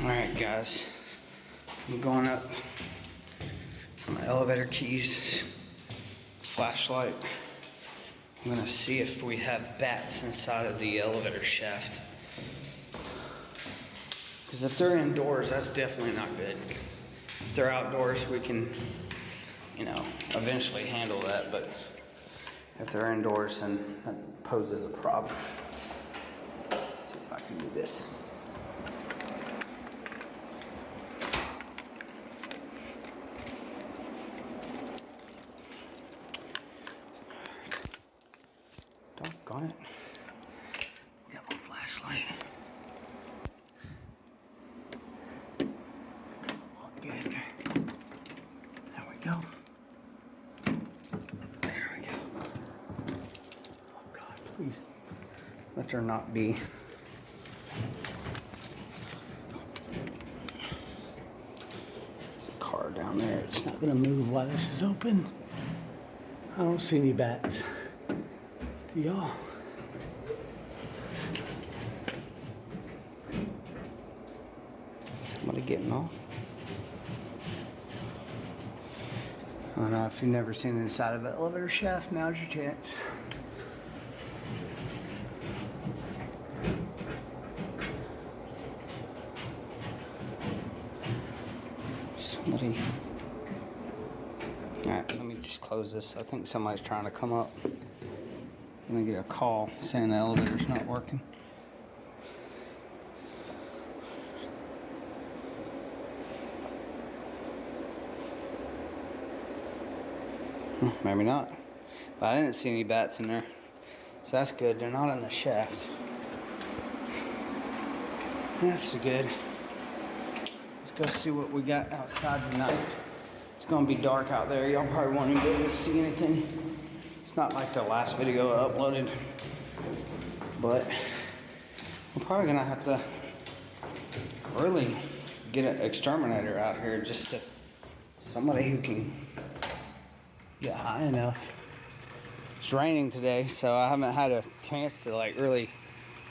Alright guys, I'm going up. My elevator keys, flashlight. I'm gonna see if we have bats inside of the elevator shaft. Because if they're indoors, that's definitely not good. If they're outdoors, we can, eventually handle that, but if they're indoors, then that poses a problem. Let's see if I can do this. Doggone it. Got my flashlight. Come on, get in there. There we go. There we go. Oh God, please. Let there not be. There's a car down there. It's not gonna move while this is open. I don't see any bats. Do y'all? Somebody getting off? I don't know if you've never seen the inside of an elevator shaft, now's your chance. Somebody. Alright, let me just close this. I think somebody's trying to come up. I'm gonna get a call saying the elevator's not working. Maybe not. But I didn't see any bats in there. So that's good. They're not in the shaft. That's good. Let's go see what we got outside tonight. It's gonna be dark out there. Y'all probably won't even be able to see anything. It's not like the last video I uploaded. But we're probably gonna have to really get an exterminator out here, just to somebody who can get high enough. It's raining today, so I haven't had a chance to like really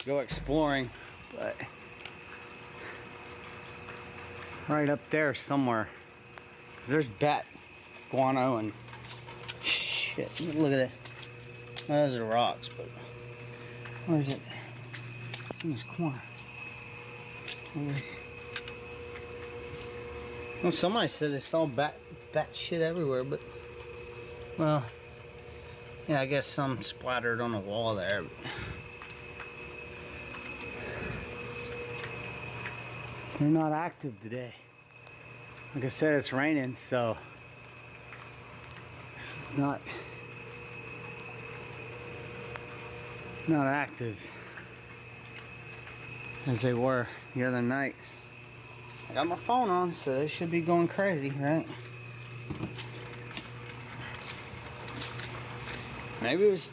go exploring, but right up there somewhere, there's bat guano and shit. Look at it. Those are rocks, but where is it? It's in this corner. Well, somebody said they saw bat shit everywhere, but well, yeah, I guess some splattered on the wall there. They're not active today. Like I said, it's raining, so this is not active as they were the other night. I got my phone on, so they should be going crazy, right? Maybe it was,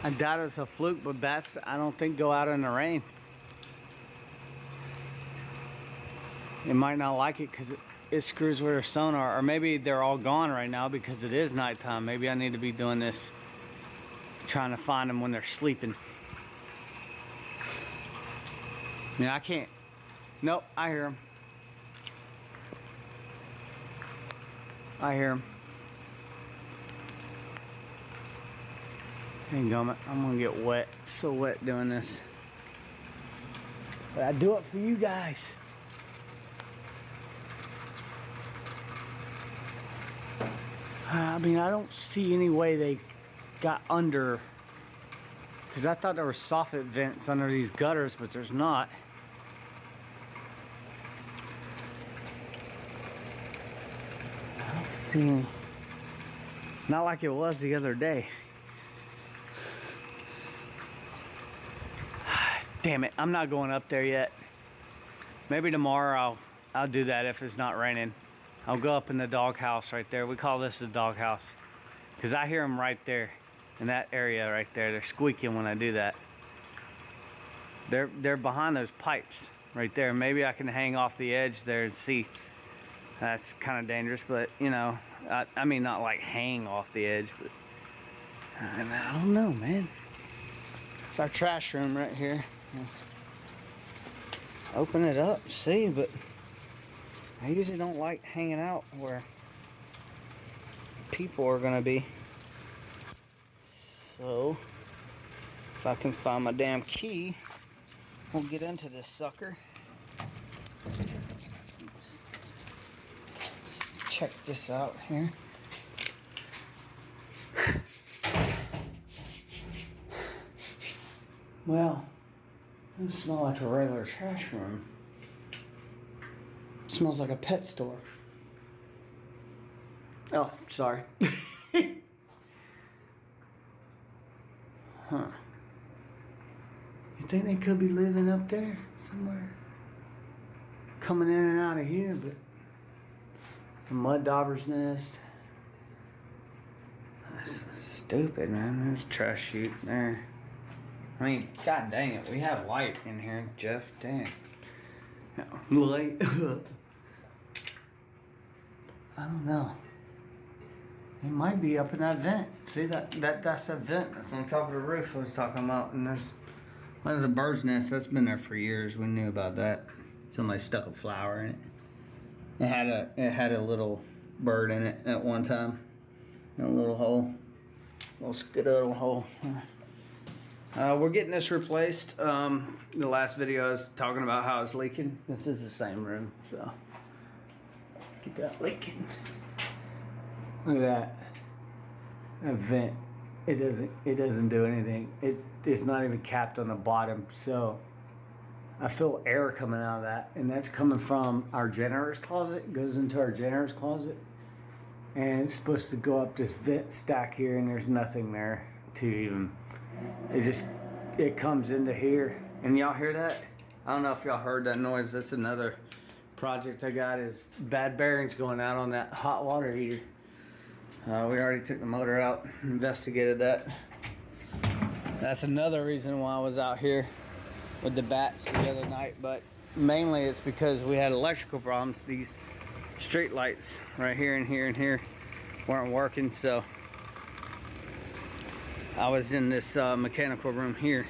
I doubt it was a fluke, but bats, I don't think, go out in the rain. It might not like it because it screws with their sonar, or maybe they're all gone right now because it is nighttime. Maybe I need to be doing this, trying to find them when they're sleeping. I mean, I can't. Nope, I hear them. I hear them. Dang gummit, I'm gonna get wet. So wet doing this. But I do it for you guys. I mean, I don't see any way they got under, because I thought there were soffit vents under these gutters, but there's not. I don't see any. Not like it was the other day. Damn it, I'm not going up there yet. Maybe tomorrow I'll do that if it's not raining. I'll go up in the doghouse right there. We call this the doghouse because I hear them right there in that area right there. They're squeaking when I do that. They're behind those pipes right there. Maybe I can hang off the edge there and see. That's kind of dangerous, but you know, I mean, not like hang off the edge, but I don't know, man. It's our trash room right here. open it up, see, but I usually don't like hanging out where people are gonna be. So if I can find my damn key, we'll get into this sucker. Check this out here. Well, it doesn't smell like a regular trash room. It smells like a pet store. Oh, sorry. Huh. You think they could be living up there somewhere? Coming in and out of here, but the mud dauber's nest. That's stupid, man. There's a trash chute there. I mean, god dang it, we have light in here, Jeff. Dang. Light. I don't know. It might be up in that vent. See that's that vent that's on top of the roof I was talking about. And there's a bird's nest that's been there for years. We knew about that. Somebody stuck a flower in it. It had a little bird in it at one time. A little hole. Little skedaddle hole. We're getting this replaced. The last video I was talking about how it's leaking. This is the same room, so get that leaking. Look at that. That vent. It doesn't do anything. It's not even capped on the bottom, so I feel air coming out of that, and that's coming from our janitor's closet. It goes into our janitor's closet, and it's supposed to go up this vent stack here, and there's nothing there to even. It comes into here, and y'all hear that? I don't know if y'all heard that noise. That's another project I got, is bad bearings going out on that hot water heater. We already took the motor out, investigated that. That's another reason why I was out here with the bats the other night, but mainly it's because we had electrical problems. These street lights right here and here and here weren't working, so I was in this mechanical room here.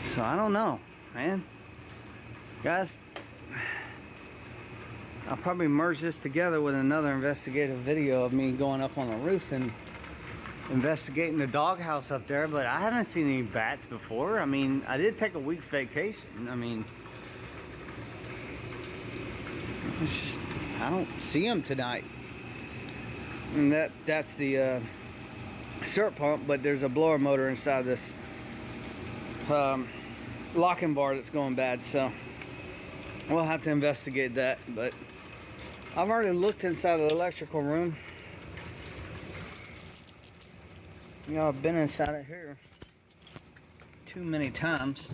So I don't know, man. Guys, I'll probably merge this together with another investigative video of me going up on the roof and investigating the doghouse up there, but I haven't seen any bats before. I mean, I did take a week's vacation. I mean, it's just, I don't see them tonight. And that's the syrup pump, but there's a blower motor inside this locking bar that's going bad, so we'll have to investigate that. But I've already looked inside the electrical room. You know, I've been inside of here too many times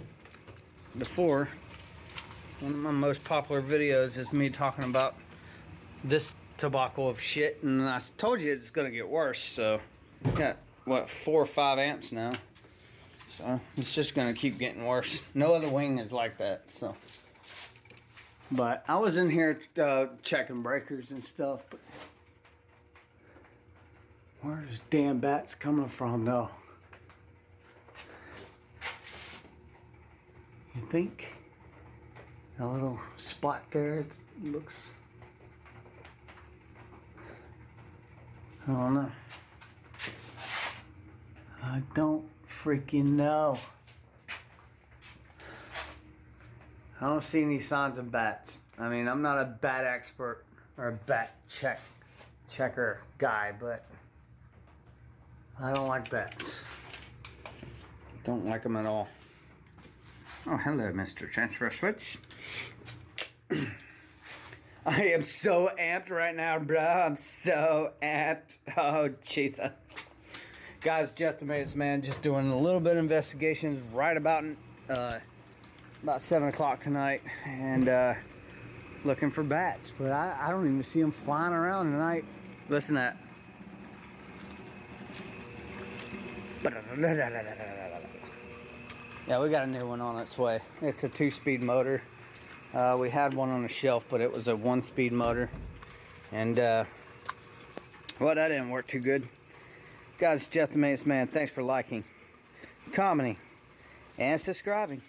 before. One of my most popular videos is me talking about this tobacco of shit, and I told you it's gonna get worse. So got what, 4 or 5 amps now, so it's just gonna keep getting worse. No other wing is like that. So, but I was in here checking breakers and stuff, but where's damn bats coming from though? You think a little spot there, it looks, I don't know. I don't freaking know. I don't see any signs of bats. I mean, I'm not a bat expert or a bat checker guy, but I don't like bats. Don't like them at all. Oh, hello, Mr. Transfer Switch. I am so amped right now, bro. I'm so amped. Oh, Jesus. Guys, Jeff the Maintenance Man, just doing a little bit of investigations right about 7 o'clock tonight, and looking for bats, but I don't even see them flying around tonight. Listen to that. Yeah, we got a new one on its way. It's a 2-speed motor. We had one on the shelf, but it was a 1-speed motor, and well, that didn't work too good. Guys, Jeff the Maintenance Man, thanks for liking, commenting, and subscribing.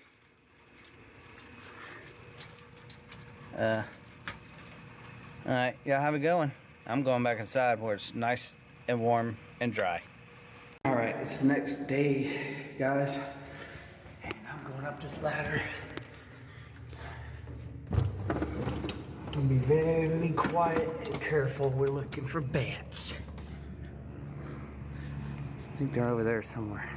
Alright, y'all have a good one. I'm going back inside where it's nice and warm and dry. Alright, it's the next day, guys. And I'm going up this ladder. I'm gonna be very quiet and careful. We're looking for bats. I think they're over there somewhere.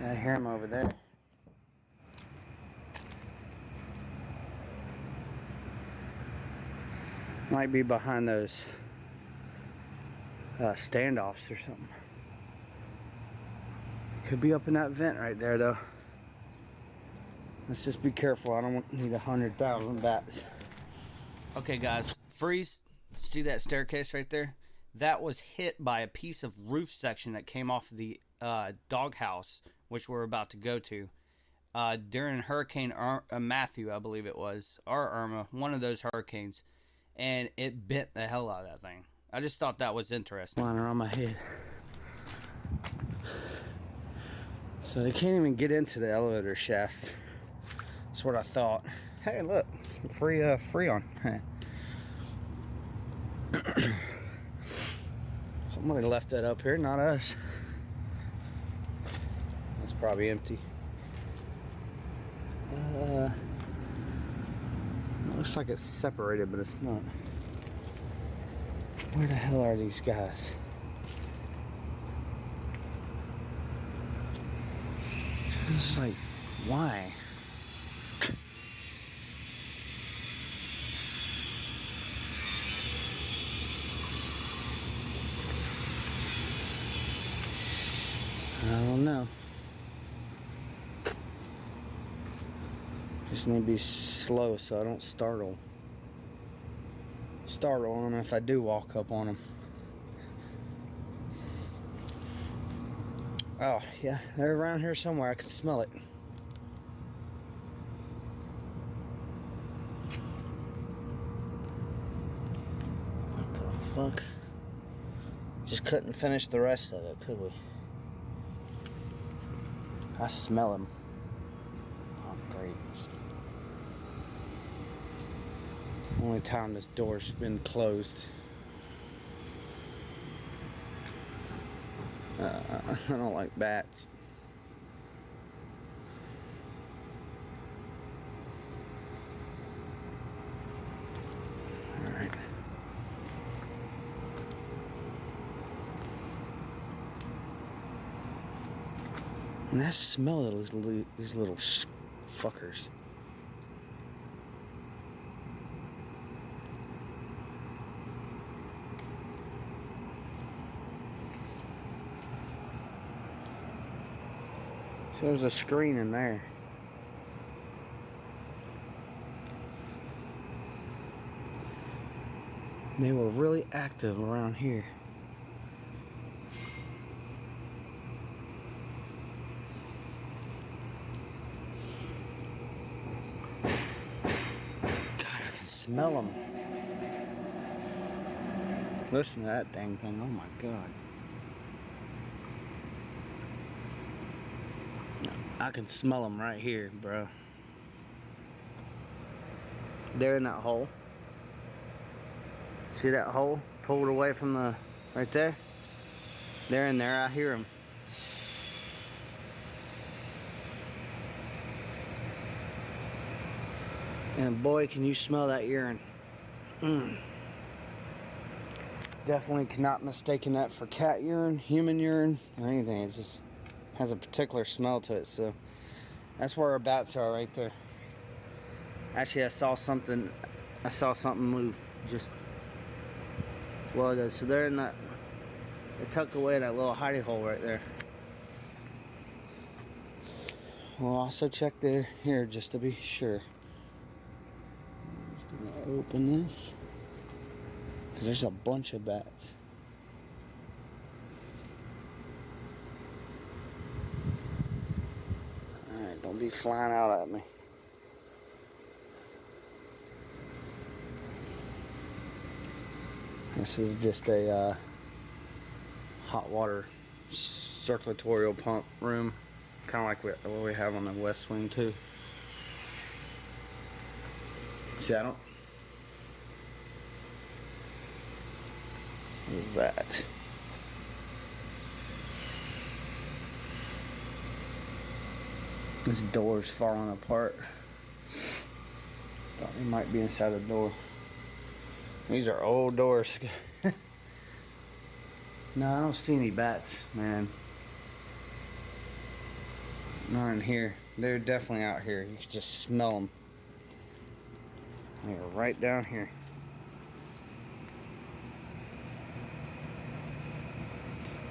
I hear them over there. Might be behind those standoffs or something. Could be up in that vent right there though. Let's just be careful. I don't need 100,000 bats. Okay guys, freeze. See that staircase right there? That was hit by a piece of roof section that came off the doghouse, which we're about to go to. During Hurricane Matthew, I believe it was, or Irma, one of those hurricanes. And it bent the hell out of that thing. I just thought that was interesting. Liner on my head. So they can't even get into the elevator shaft. That's what I thought. Hey, look, Freon. Somebody left that up here, not us. It's probably empty. It looks like it's separated, but it's not. Where the hell are these guys? It's like, why? I don't know. Just need to be slow so I don't startle them if I do walk up on them. Oh yeah, they're around here somewhere. I can smell it. What the fuck? Just couldn't finish the rest of it, could we? I smell them. Oh great. Only time this door's been closed. I don't like bats. Alright. And I smell these little fuckers. So there's a screen in there. They were really active around here. God, I can smell them. Listen to that dang thing. Oh my God. I can smell them right here, bro. They're in that hole. See that hole pulled away from the right there? They're in there. I hear them. And boy, can you smell that urine. Definitely cannot mistaken that for cat urine, human urine, or anything. It just has a particular smell to it. So that's where our bats are right there. Actually, I saw something move just well ago. So they're in that, they're tucked away in that little hidey hole right there. We'll also check there here just to be sure. I'm just gonna open this because there's a bunch of bats. Alright, don't be flying out at me. This is just a hot water circulatorial pump room, kind of like what we have on the west wing too. See, I don't. What is that? This door's falling apart. Thought it might be inside the door. These are old doors. No, I don't see any bats, man. Not in here. They're definitely out here. You can just smell them. They're right down here.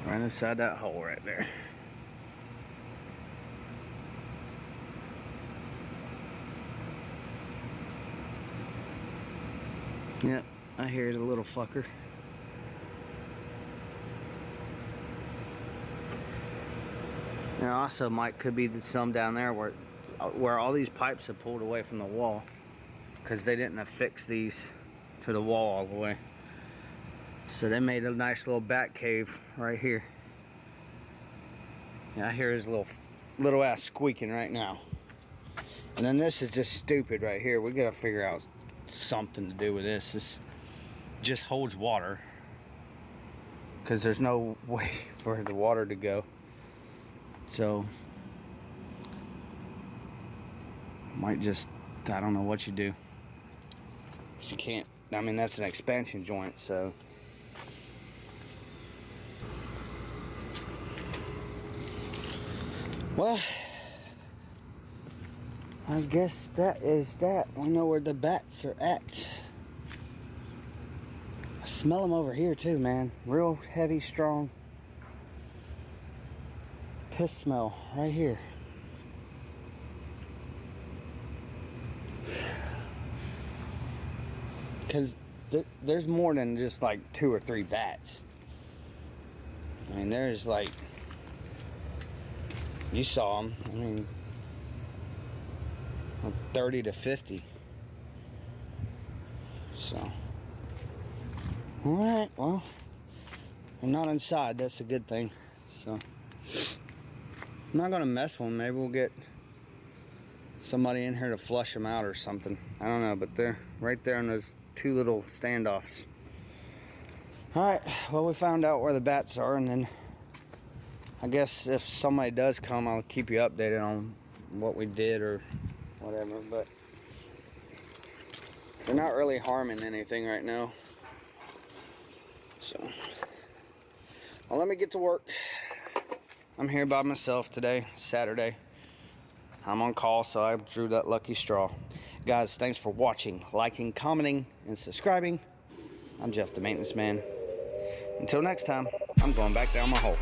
Right inside that hole right there. Yep, I hear the little fucker. And also could be some down there where all these pipes are pulled away from the wall because they didn't affix these to the wall all the way. So they made a nice little bat cave right here. Yeah, I hear his little ass squeaking right now. And then this is just stupid right here. We gotta figure out something to do with this. This just holds water because there's no way for the water to go. So might just, I don't know what you do. You can't, I mean, that's an expansion joint, so well, I guess that is that. We know where the bats are at. I smell them over here too, man. Real heavy, strong piss smell right here. Because there's more than just like 2 or 3 bats. I mean, there's like, you saw them. I mean, 30 to 50. So, alright, well, I'm not inside. That's a good thing. So, I'm not going to mess with them. Maybe we'll get somebody in here to flush them out or something. I don't know, but they're right there in those 2 little standoffs. Alright, well, we found out where the bats are, and then I guess if somebody does come, I'll keep you updated on what we did or whatever, but they're not really harming anything right now. So, well, let me get to work. I'm here by myself today, Saturday. I'm on call, so I drew that lucky straw. Guys, thanks for watching, liking, commenting, and subscribing. I'm Jeff the Maintenance Man. Until next time, I'm going back down my hole.